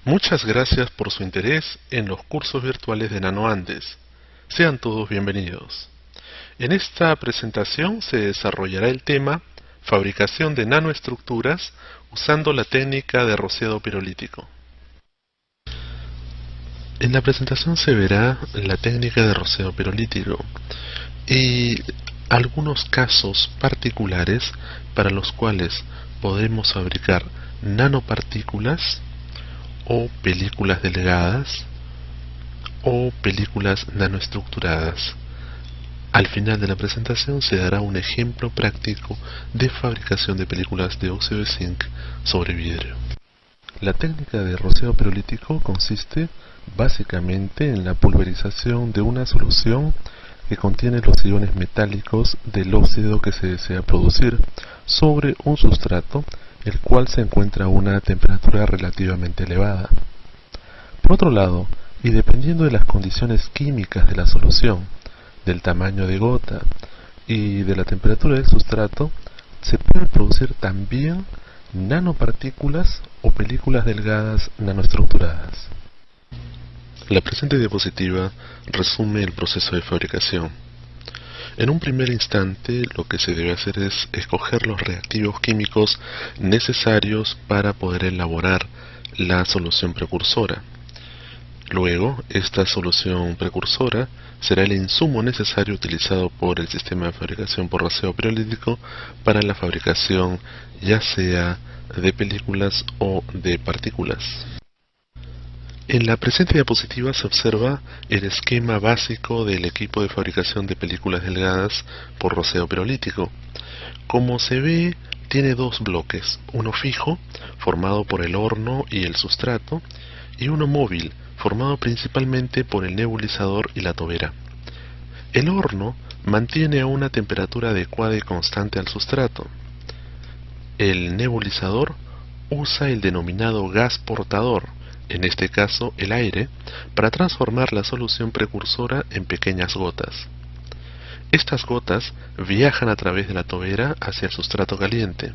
Muchas gracias por su interés en los cursos virtuales de NanoAndes. Sean todos bienvenidos. En esta presentación se desarrollará el tema Fabricación de nanoestructuras usando la técnica de rociado pirolítico. En la presentación se verá la técnica de rociado pirolítico y algunos casos particulares para los cuales podemos fabricar nanopartículas o películas delgadas o películas nanoestructuradas. Al final de la presentación se dará un ejemplo práctico de fabricación de películas de óxido de zinc sobre vidrio. La técnica de rociado pirolítico consiste básicamente en la pulverización de una solución que contiene los iones metálicos del óxido que se desea producir sobre un sustrato el cual se encuentra a una temperatura relativamente elevada. Por otro lado, y dependiendo de las condiciones químicas de la solución, del tamaño de gota y de la temperatura del sustrato, se pueden producir también nanopartículas o películas delgadas nanoestructuradas. La presente diapositiva resume el proceso de fabricación. En un primer instante, lo que se debe hacer es escoger los reactivos químicos necesarios para poder elaborar la solución precursora. Luego, esta solución precursora será el insumo necesario utilizado por el sistema de fabricación por rociado pirolítico para la fabricación ya sea de películas o de partículas. En la presente diapositiva se observa el esquema básico del equipo de fabricación de películas delgadas por rociado pirolítico. Como se ve, tiene dos bloques, uno fijo, formado por el horno y el sustrato, y uno móvil, formado principalmente por el nebulizador y la tobera. El horno mantiene a una temperatura adecuada y constante al sustrato. El nebulizador usa el denominado gas portador, en este caso el aire, para transformar la solución precursora en pequeñas gotas. Estas gotas viajan a través de la tobera hacia el sustrato caliente.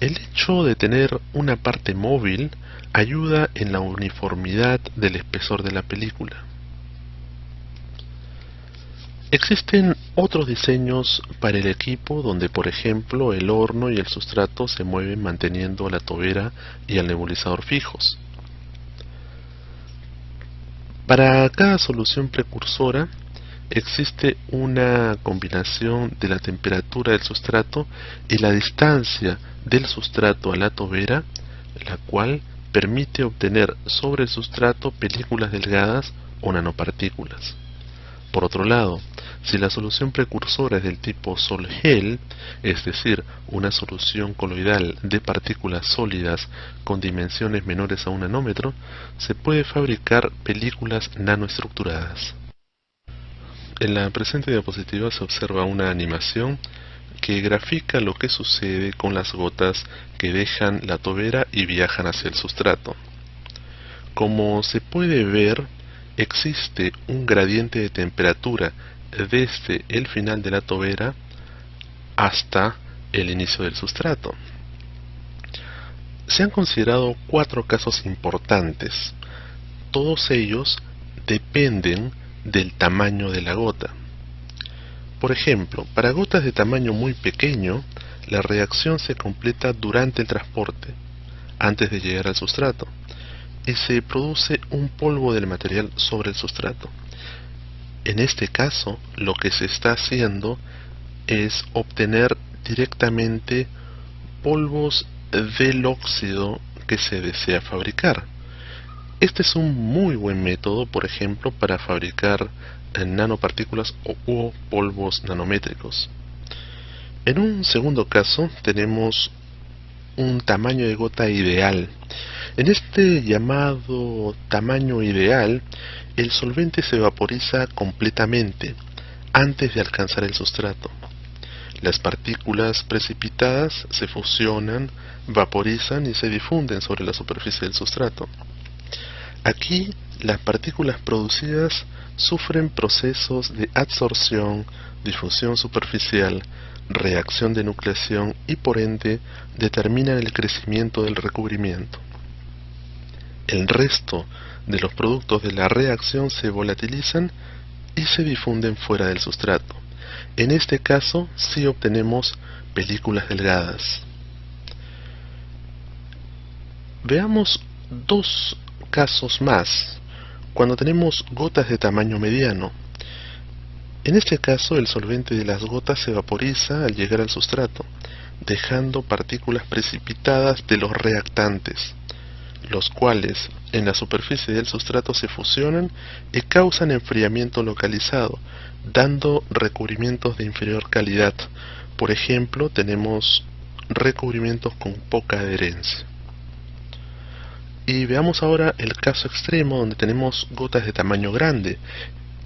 El hecho de tener una parte móvil ayuda en la uniformidad del espesor de la película. Existen otros diseños para el equipo donde, por ejemplo, el horno y el sustrato se mueven manteniendo la tobera y el nebulizador fijos. Para cada solución precursora existe una combinación de la temperatura del sustrato y la distancia del sustrato a la tobera, la cual permite obtener sobre el sustrato películas delgadas o nanopartículas. Por otro lado, si la solución precursora es del tipo sol-gel, es decir, una solución coloidal de partículas sólidas con dimensiones menores a 1 nanómetro, se puede fabricar películas nanoestructuradas. En la presente diapositiva se observa una animación que grafica lo que sucede con las gotas que dejan la tobera y viajan hacia el sustrato. Como se puede ver, existe un gradiente de temperatura desde el final de la tobera hasta el inicio del sustrato. Se han considerado 4 casos importantes. Todos ellos dependen del tamaño de la gota. Por ejemplo, para gotas de tamaño muy pequeño, la reacción se completa durante el transporte, antes de llegar al sustrato, y se produce un polvo del material sobre el sustrato. En este caso, lo que se está haciendo es obtener directamente polvos del óxido que se desea fabricar. Este es un muy buen método, por ejemplo, para fabricar nanopartículas o polvos nanométricos. En un segundo caso, tenemos un tamaño de gota ideal. En este llamado tamaño ideal, el solvente se vaporiza completamente antes de alcanzar el sustrato. Las partículas precipitadas se fusionan, vaporizan y se difunden sobre la superficie del sustrato. Aquí, las partículas producidas sufren procesos de adsorción, difusión superficial, reacción de nucleación y por ende determinan el crecimiento del recubrimiento. el resto de los productos de la reacción se volatilizan y se difunden fuera del sustrato. En este caso sí obtenemos películas delgadas. Veamos dos casos más, cuando tenemos gotas de tamaño mediano. En este caso el solvente de las gotas se vaporiza al llegar al sustrato, dejando partículas precipitadas de los reactantes, los cuales en la superficie del sustrato se fusionan y causan enfriamiento localizado, dando recubrimientos de inferior calidad. Por ejemplo, tenemos recubrimientos con poca adherencia. Y veamos ahora el caso extremo donde tenemos gotas de tamaño grande.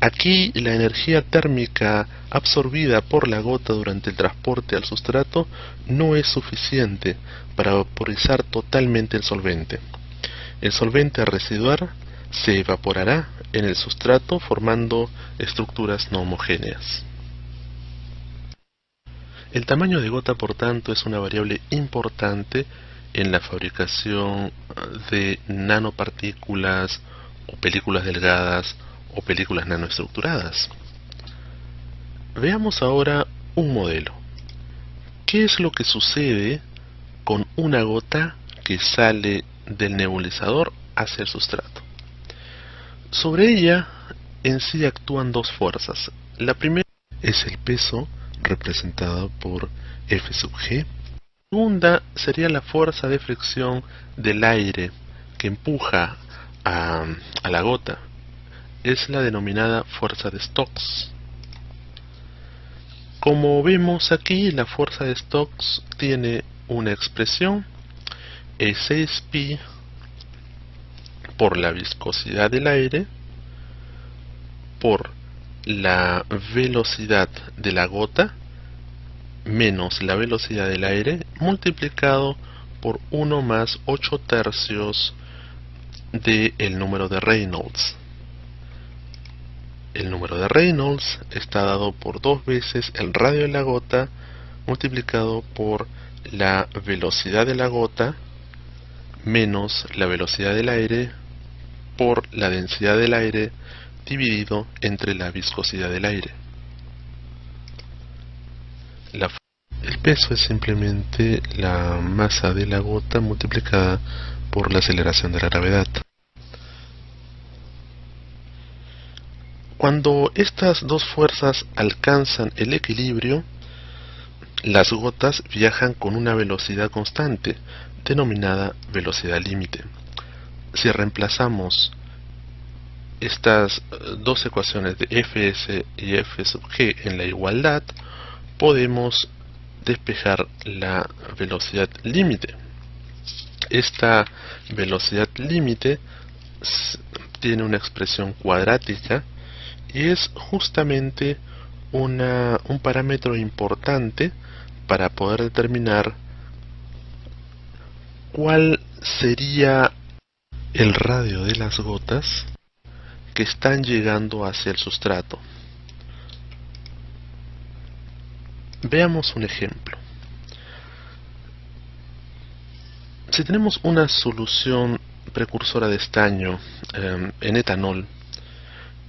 Aquí la energía térmica absorbida por la gota durante el transporte al sustrato no es suficiente para vaporizar totalmente el solvente. El solvente a residuar se evaporará en el sustrato formando estructuras no homogéneas. El tamaño de gota, por tanto, es una variable importante en la fabricación de nanopartículas o películas delgadas o películas nanoestructuradas. Veamos ahora un modelo. ¿Qué es lo que sucede con una gota que sale del nebulizador hacia el sustrato? Sobre ella en sí actúan dos fuerzas. La primera es el peso, representado por F sub g. La segunda sería la fuerza de fricción del aire que empuja a la gota. Es la denominada fuerza de Stokes. Como vemos aquí, la fuerza de Stokes tiene una expresión, E6pi por la viscosidad del aire por la velocidad de la gota menos la velocidad del aire multiplicado por 1 más 8/3 del número de Reynolds. El número de Reynolds está dado por 2 veces el radio de la gota multiplicado por la velocidad de la gota menos la velocidad del aire por la densidad del aire dividido entre la viscosidad del aire. El peso es simplemente la masa de la gota multiplicada por la aceleración de la gravedad. Cuando estas dos fuerzas alcanzan el equilibrio, las gotas viajan con una velocidad constante, denominada velocidad límite. Si reemplazamos estas dos ecuaciones de Fs y F sub g en la igualdad, podemos despejar la velocidad límite. Esta velocidad límite tiene una expresión cuadrática y es justamente un parámetro importante para poder determinar cuál sería el radio de las gotas que están llegando hacia el sustrato. Veamos un ejemplo. Si tenemos una solución precursora de estaño en etanol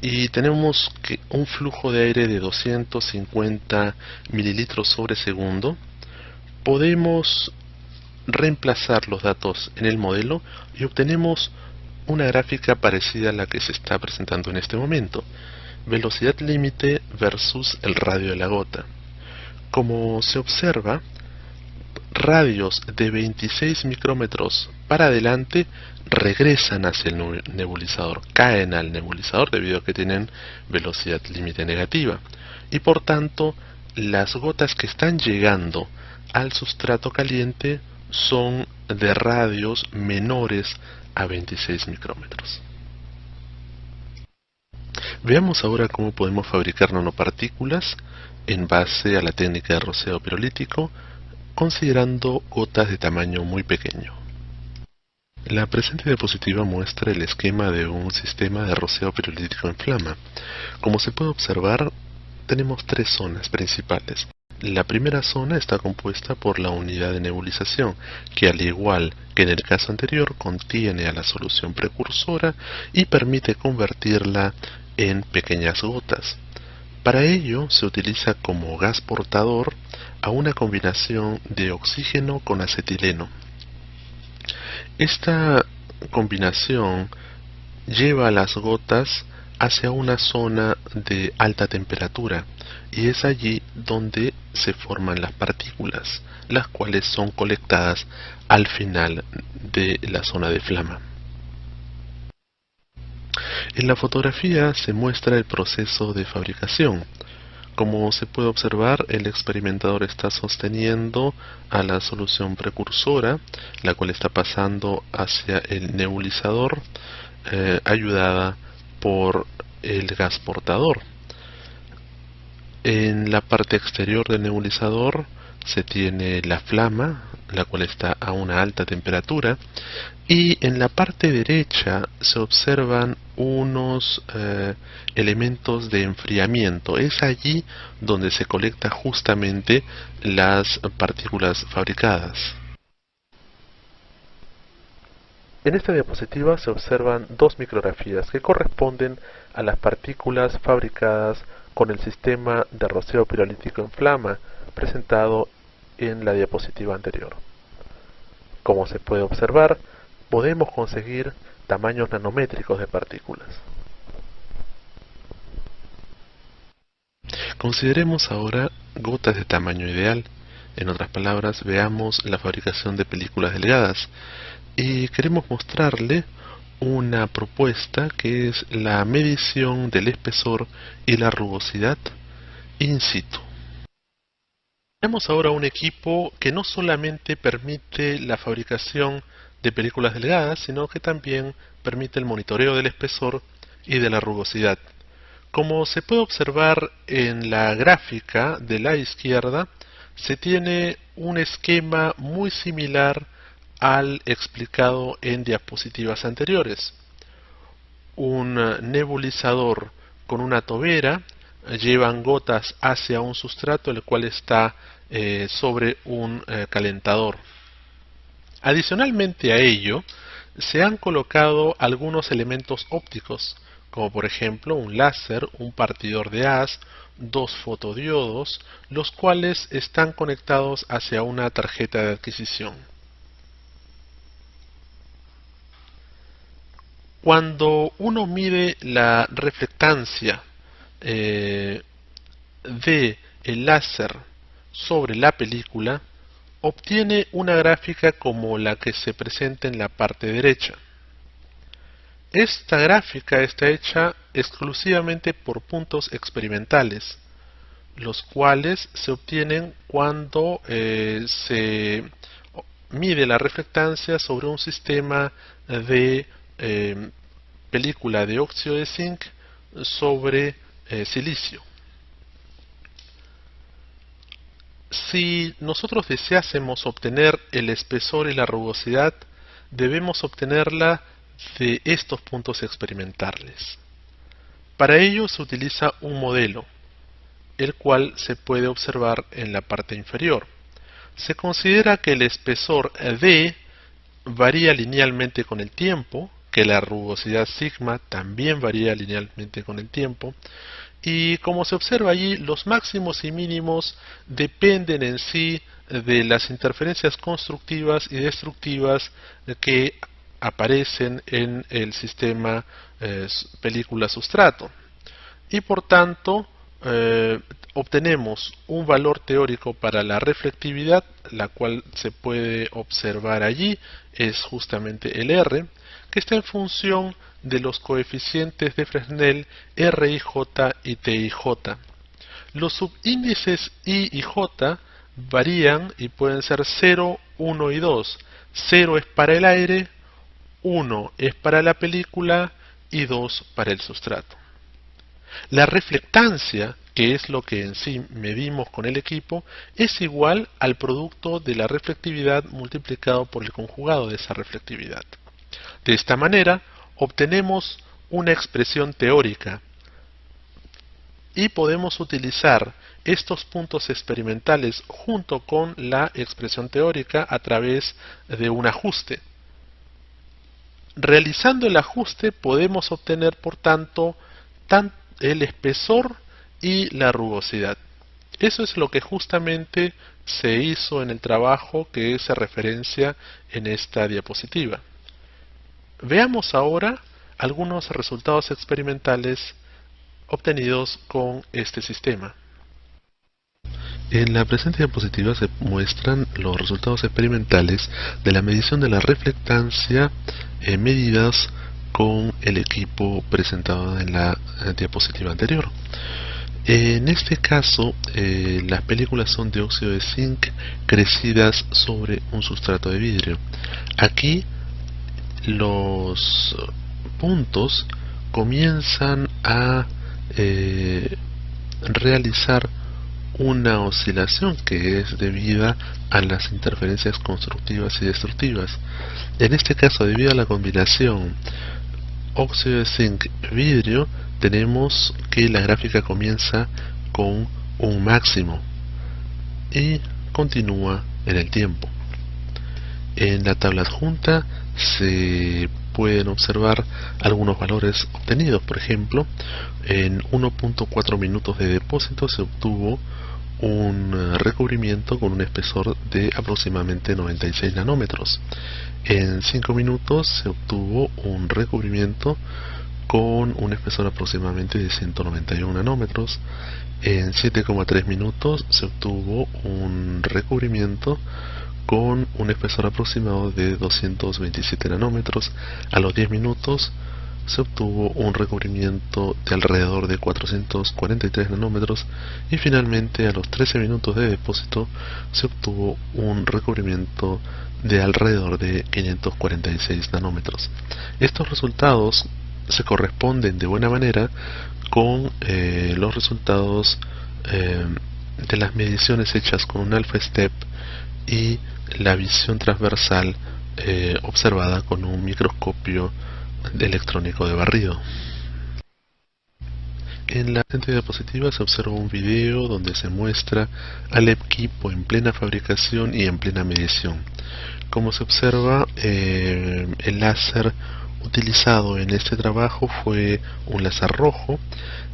y tenemos un flujo de aire de 250 mililitros sobre segundo, podemos reemplazar los datos en el modelo y obtenemos una gráfica parecida a la que se está presentando en este momento. Velocidad límite versus el radio de la gota. Como se observa, radios de 26 micrómetros para adelante regresan hacia el nebulizador, caen al nebulizador debido a que tienen velocidad límite negativa, y por tanto las gotas que están llegando al sustrato caliente son de radios menores a 26 micrómetros. Veamos ahora cómo podemos fabricar nanopartículas en base a la técnica de roceo pirolítico, considerando gotas de tamaño muy pequeño. La presente diapositiva muestra el esquema de un sistema de roceo pirolítico en flama. Como se puede observar, tenemos tres zonas principales. La primera zona está compuesta por la unidad de nebulización, que al igual que en el caso anterior contiene a la solución precursora y permite convertirla en pequeñas gotas. Para ello se utiliza como gas portador a una combinación de oxígeno con acetileno. Esta combinación lleva las gotas hacia una zona de alta temperatura y es allí donde se forman las partículas, las cuales son colectadas al final de la zona de flama. En la fotografía se muestra el proceso de fabricación. Como se puede observar, el experimentador está sosteniendo a la solución precursora, la cual está pasando hacia el nebulizador, ayudada por el gas portador. En la parte exterior del nebulizador se tiene la flama, la cual está a una alta temperatura, y en la parte derecha se observan unos elementos de enfriamiento. Es allí donde se colecta justamente las partículas fabricadas. En esta diapositiva se observan dos micrografías que corresponden a las partículas fabricadas con el sistema de roceo pirolítico en flama presentado en la diapositiva anterior. Como se puede observar, podemos conseguir tamaños nanométricos de partículas. Consideremos ahora gotas de tamaño ideal. En otras palabras, veamos la fabricación de películas delgadas. Y queremos mostrarle una propuesta que es la medición del espesor y la rugosidad in situ. Tenemos ahora un equipo que no solamente permite la fabricación de películas delgadas, sino que también permite el monitoreo del espesor y de la rugosidad. Como se puede observar en la gráfica de la izquierda, se tiene un esquema muy similar al explicado en diapositivas anteriores. Un nebulizador con una tobera llevan gotas hacia un sustrato el cual está sobre un calentador. Adicionalmente a ello, se han colocado algunos elementos ópticos, como por ejemplo un láser, un partidor de haz, dos fotodiodos, los cuales están conectados hacia una tarjeta de adquisición. Cuando uno mide la reflectancia de el láser sobre la película, obtiene una gráfica como la que se presenta en la parte derecha. Esta gráfica está hecha exclusivamente por puntos experimentales, los cuales se obtienen cuando se mide la reflectancia sobre un sistema de película de óxido de zinc sobre silicio. Si nosotros deseásemos obtener el espesor y la rugosidad, debemos obtenerla de estos puntos experimentales. Para ello se utiliza un modelo, el cual se puede observar en la parte inferior. Se considera que el espesor D varía linealmente con el tiempo, que la rugosidad sigma también varía linealmente con el tiempo, y como se observa allí, los máximos y mínimos dependen en sí de las interferencias constructivas y destructivas que aparecen en el sistema película-sustrato. Y por tanto, obtenemos un valor teórico para la reflectividad, la cual se puede observar allí, es justamente el R, que está en función de los coeficientes de Fresnel RIJ y TIJ. Los subíndices I y J varían y pueden ser 0, 1 y 2. 0 es para el aire, 1 es para la película y 2 para el sustrato. La reflectancia, que es lo que en sí medimos con el equipo, es igual al producto de la reflectividad multiplicado por el conjugado de esa reflectividad. De esta manera, obtenemos una expresión teórica y podemos utilizar estos puntos experimentales junto con la expresión teórica a través de un ajuste. Realizando el ajuste podemos obtener, por tanto, el espesor y la rugosidad. Eso es lo que justamente se hizo en el trabajo que se referencia en esta diapositiva. Veamos ahora algunos resultados experimentales obtenidos con este sistema. En la presente diapositiva se muestran los resultados experimentales de la medición de la reflectancia medidas con el equipo presentado en la diapositiva anterior. En este caso, las películas son de óxido de zinc crecidas sobre un sustrato de vidrio. Aquí los puntos comienzan a realizar una oscilación que es debida a las interferencias constructivas y destructivas. En este caso, debido a la combinación óxido de zinc vidrio, tenemos que la gráfica comienza con un máximo y continúa en el tiempo. En la tabla adjunta se pueden observar algunos valores obtenidos. Por ejemplo, en 1.4 minutos de depósito se obtuvo un recubrimiento con un espesor de aproximadamente 96 nanómetros. En 5 minutos se obtuvo un recubrimiento con un espesor aproximadamente de 191 nanómetros. En 7,3 minutos se obtuvo un recubrimiento con un espesor aproximado de 227 nanómetros. A los 10 minutos se obtuvo un recubrimiento de alrededor de 443 nanómetros y finalmente a los 13 minutos de depósito se obtuvo un recubrimiento de alrededor de 546 nanómetros. Estos resultados se corresponden de buena manera con los resultados de las mediciones hechas con un alpha step y la visión transversal observada con un microscopio electrónico de barrido. En la siguiente diapositiva se observa un video donde se muestra al equipo en plena fabricación y en plena medición. Como se observa, el láser utilizado en este trabajo fue un láser rojo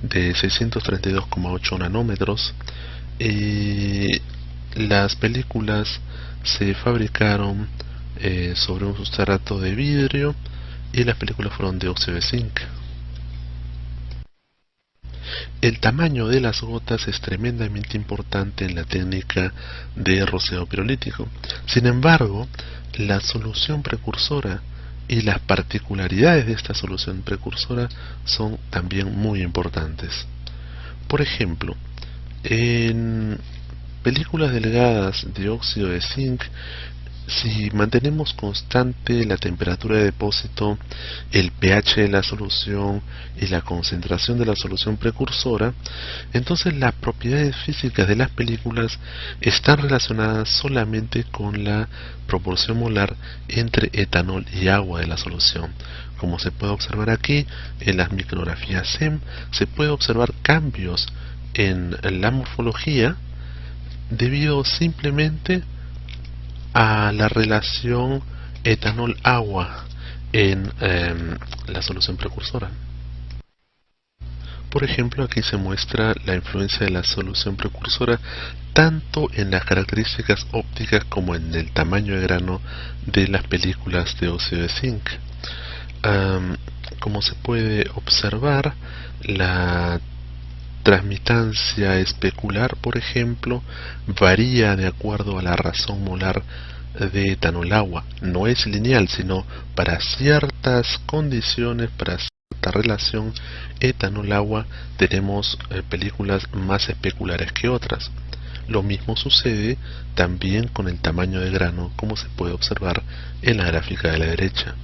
de 632,8 nanómetros y las películas se fabricaron sobre un sustrato de vidrio y las películas fueron de óxido de zinc. El tamaño de las gotas es tremendamente importante en la técnica de roceo pirolítico. Sin embargo, la solución precursora y las particularidades de esta solución precursora son también muy importantes. Por ejemplo, en películas delgadas de óxido de zinc, si mantenemos constante la temperatura de depósito, el pH de la solución y la concentración de la solución precursora, entonces las propiedades físicas de las películas están relacionadas solamente con la proporción molar entre etanol y agua de la solución. Como se puede observar aquí, en las micrografías SEM se puede observar cambios en la morfología debido simplemente a la relación etanol-agua en la solución precursora. Por ejemplo, aquí se muestra la influencia de la solución precursora tanto en las características ópticas como en el tamaño de grano de las películas de óxido de zinc. Como se puede observar, la transmitancia especular, por ejemplo, varía de acuerdo a la razón molar de etanol-agua. No es lineal, sino para ciertas condiciones, para cierta relación etanol-agua, tenemos películas más especulares que otras. Lo mismo sucede también con el tamaño de grano, como se puede observar en la gráfica de la derecha.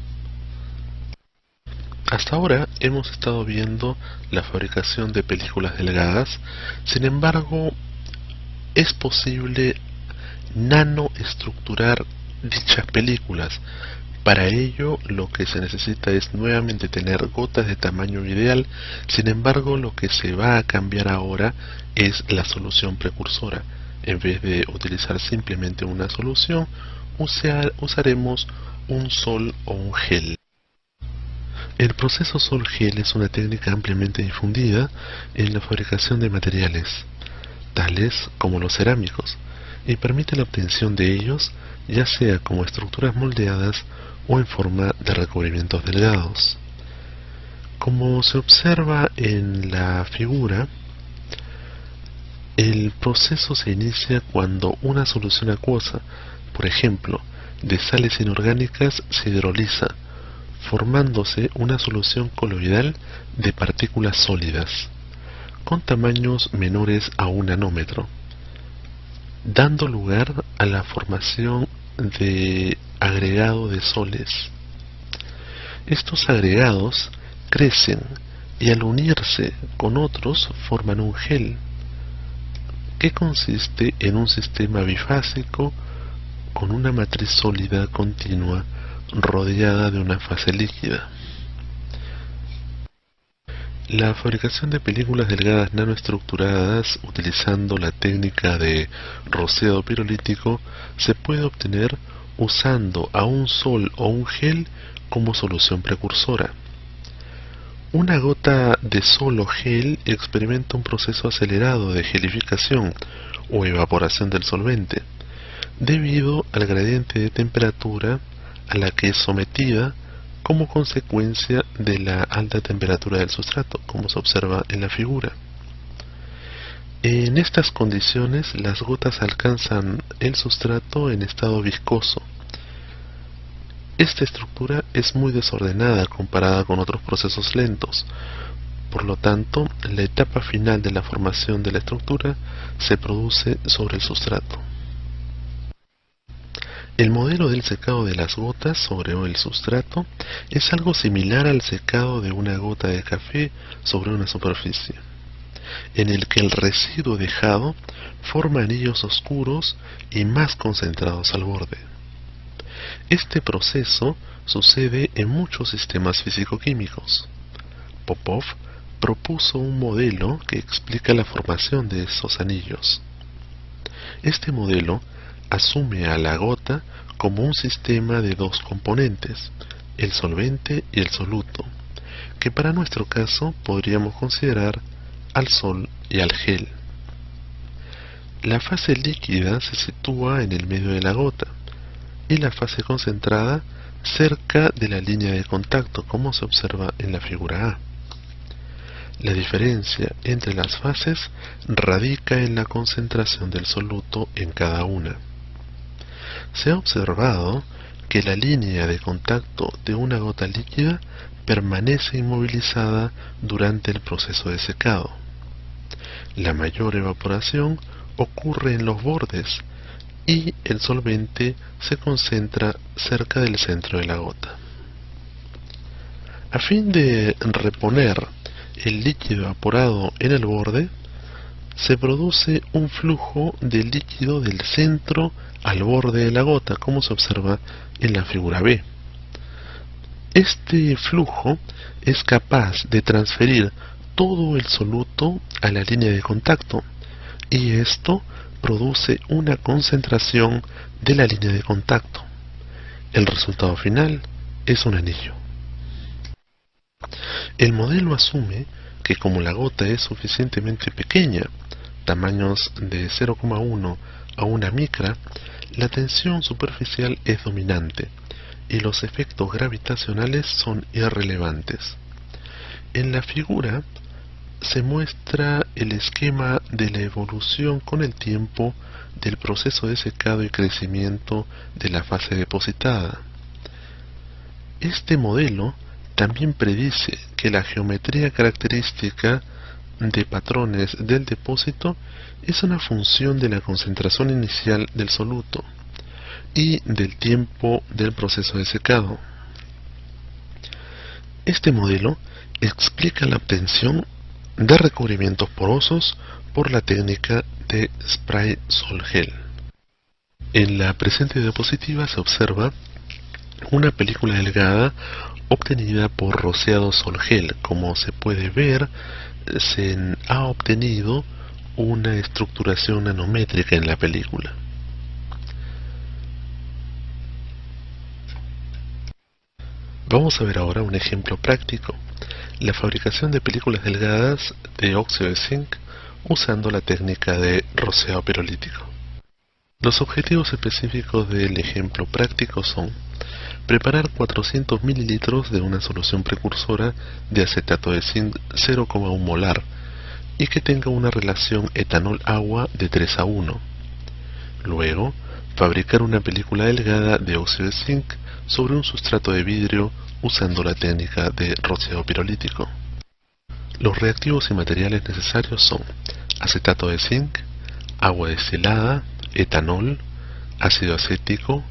Hasta ahora hemos estado viendo la fabricación de películas delgadas. Sin embargo, es posible nanoestructurar dichas películas. Para ello lo que se necesita es nuevamente tener gotas de tamaño ideal. Sin embargo, lo que se va a cambiar ahora es la solución precursora. En vez de utilizar simplemente una solución, usaremos un sol o un gel. El proceso sol-gel es una técnica ampliamente difundida en la fabricación de materiales, tales como los cerámicos, y permite la obtención de ellos ya sea como estructuras moldeadas o en forma de recubrimientos delgados. Como se observa en la figura, el proceso se inicia cuando una solución acuosa, por ejemplo, de sales inorgánicas, se hidroliza, formándose una solución coloidal de partículas sólidas, con tamaños menores a 1 nanómetro, dando lugar a la formación de agregado de soles. Estos agregados crecen y al unirse con otros forman un gel, que consiste en un sistema bifásico con una matriz sólida continua rodeada de una fase líquida. La fabricación de películas delgadas nanoestructuradas utilizando la técnica de rociado pirolítico se puede obtener usando a un sol o un gel como solución precursora. Una gota de sol o gel experimenta un proceso acelerado de gelificación o evaporación del solvente, debido al gradiente de temperatura a la que es sometida como consecuencia de la alta temperatura del sustrato, como se observa en la figura. En estas condiciones, las gotas alcanzan el sustrato en estado viscoso. Esta estructura es muy desordenada comparada con otros procesos lentos. Por lo tanto, la etapa final de la formación de la estructura se produce sobre el sustrato. El modelo del secado de las gotas sobre el sustrato es algo similar al secado de una gota de café sobre una superficie, en el que el residuo dejado forma anillos oscuros y más concentrados al borde. Este proceso sucede en muchos sistemas físico-químicos. Popov propuso un modelo que explica la formación de esos anillos. Este modelo asume a la gota como un sistema de dos componentes, el solvente y el soluto, que para nuestro caso podríamos considerar al sol y al gel. La fase líquida se sitúa en el medio de la gota y la fase concentrada cerca de la línea de contacto, como se observa en la figura A. La diferencia entre las fases radica en la concentración del soluto en cada una. Se ha observado que la línea de contacto de una gota líquida permanece inmovilizada durante el proceso de secado. La mayor evaporación ocurre en los bordes y el solvente se concentra cerca del centro de la gota. A fin de reponer el líquido evaporado en el borde, se produce un flujo de líquido del centro al borde de la gota, como se observa en la figura B. Este flujo es capaz de transferir todo el soluto a la línea de contacto, y esto produce una concentración de la línea de contacto. El resultado final es un anillo. El modelo asume que como la gota es suficientemente pequeña, tamaños de 0,1 a 1 micra, la tensión superficial es dominante y los efectos gravitacionales son irrelevantes. En la figura se muestra el esquema de la evolución con el tiempo del proceso de secado y crecimiento de la fase depositada. Este modelo también predice que la geometría característica de patrones del depósito es una función de la concentración inicial del soluto y del tiempo del proceso de secado. Este modelo explica la obtención de recubrimientos porosos por la técnica de spray sol-gel. En la presente diapositiva se observa una película delgada obtenida por rociado Sol-Gel. Como se puede ver, se ha obtenido una estructuración nanométrica en la película. Vamos a ver ahora un ejemplo práctico: la fabricación de películas delgadas de óxido de zinc usando la técnica de rociado pirolítico. Los objetivos específicos del ejemplo práctico son: preparar 400 mililitros de una solución precursora de acetato de zinc 0,1 molar y que tenga una relación etanol-agua de 3:1. Luego, fabricar una película delgada de óxido de zinc sobre un sustrato de vidrio usando la técnica de rociado pirolítico. Los reactivos y materiales necesarios son acetato de zinc, agua destilada, etanol, ácido acético,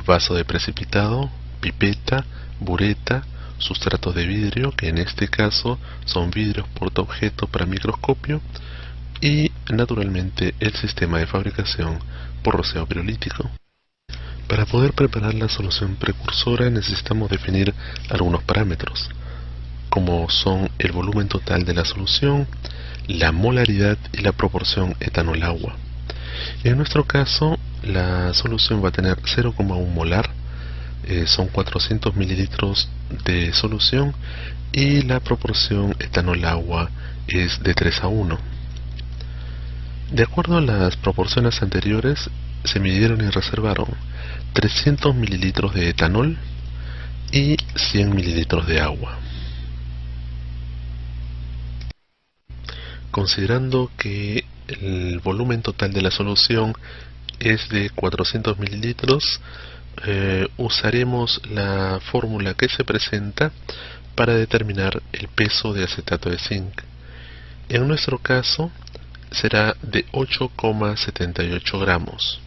vaso de precipitado, pipeta, bureta, sustratos de vidrio, que en este caso son vidrios portaobjeto para microscopio, y naturalmente el sistema de fabricación por rociado pirolítico. Para poder preparar la solución precursora necesitamos definir algunos parámetros, como son el volumen total de la solución, la molaridad y la proporción etanol-agua. En nuestro caso, la solución va a tener 0,1 molar, son 400 mililitros de solución, y la proporción etanol-agua es de 3:1. De acuerdo a las proporciones anteriores, se midieron y reservaron 300 mililitros de etanol y 100 mililitros de agua. Considerando que el volumen total de la solución es de 400 mililitros, usaremos la fórmula que se presenta para determinar el peso de acetato de zinc. En nuestro caso será de 8,78 gramos.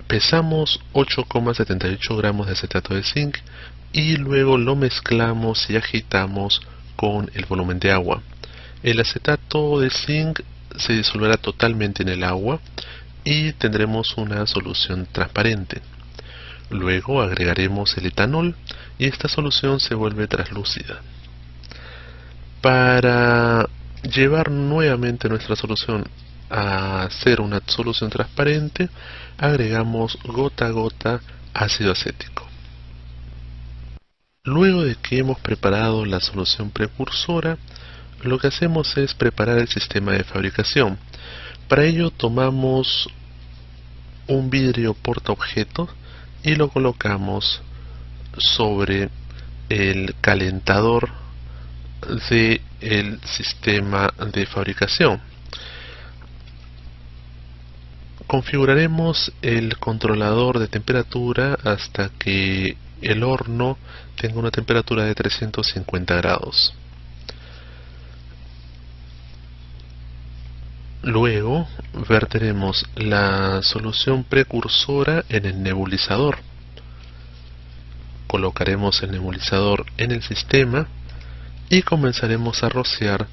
Pesamos 8,78 gramos de acetato de zinc y luego lo mezclamos y agitamos con el volumen de agua. El acetato de zinc se disolverá totalmente en el agua y tendremos una solución transparente. Luego agregaremos el etanol y esta solución se vuelve translúcida. Para llevar nuevamente nuestra solución a ser una solución transparente, agregamos gota a gota ácido acético. Luego de que hemos preparado la solución precursora, lo que hacemos es preparar el sistema de fabricación. Para ello tomamos un vidrio portaobjetos y lo colocamos sobre el calentador del sistema de fabricación. Configuraremos el controlador de temperatura hasta que el horno tenga una temperatura de 350 grados. Luego verteremos la solución precursora en el nebulizador. Colocaremos el nebulizador en el sistema y comenzaremos a rociar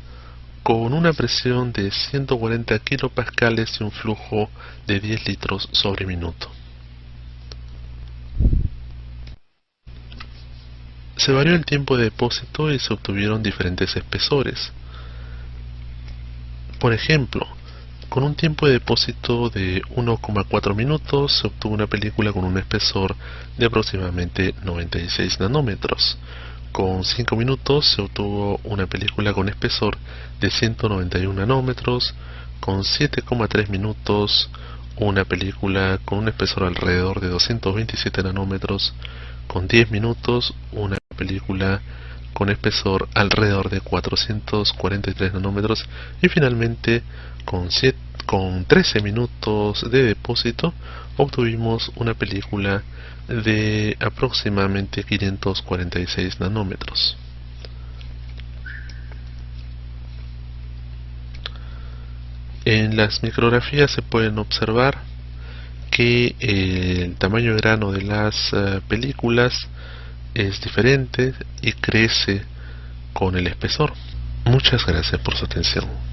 con una presión de 140 kilopascales y un flujo de 10 litros sobre minuto. Se varió el tiempo de depósito y se obtuvieron diferentes espesores. Por ejemplo, con un tiempo de depósito de 1,4 minutos se obtuvo una película con un espesor de aproximadamente 96 nanómetros. Con 5 minutos se obtuvo una película con espesor de 191 nanómetros. Con 7,3 minutos una película con un espesor alrededor de 227 nanómetros. Con 10 minutos una película con espesor alrededor de 443 nanómetros. Y finalmente con 13 minutos de depósito obtuvimos una película de aproximadamente 546 nanómetros. En las micrografías se pueden observar que el tamaño de grano de las películas es diferente y crece con el espesor. Muchas gracias por su atención.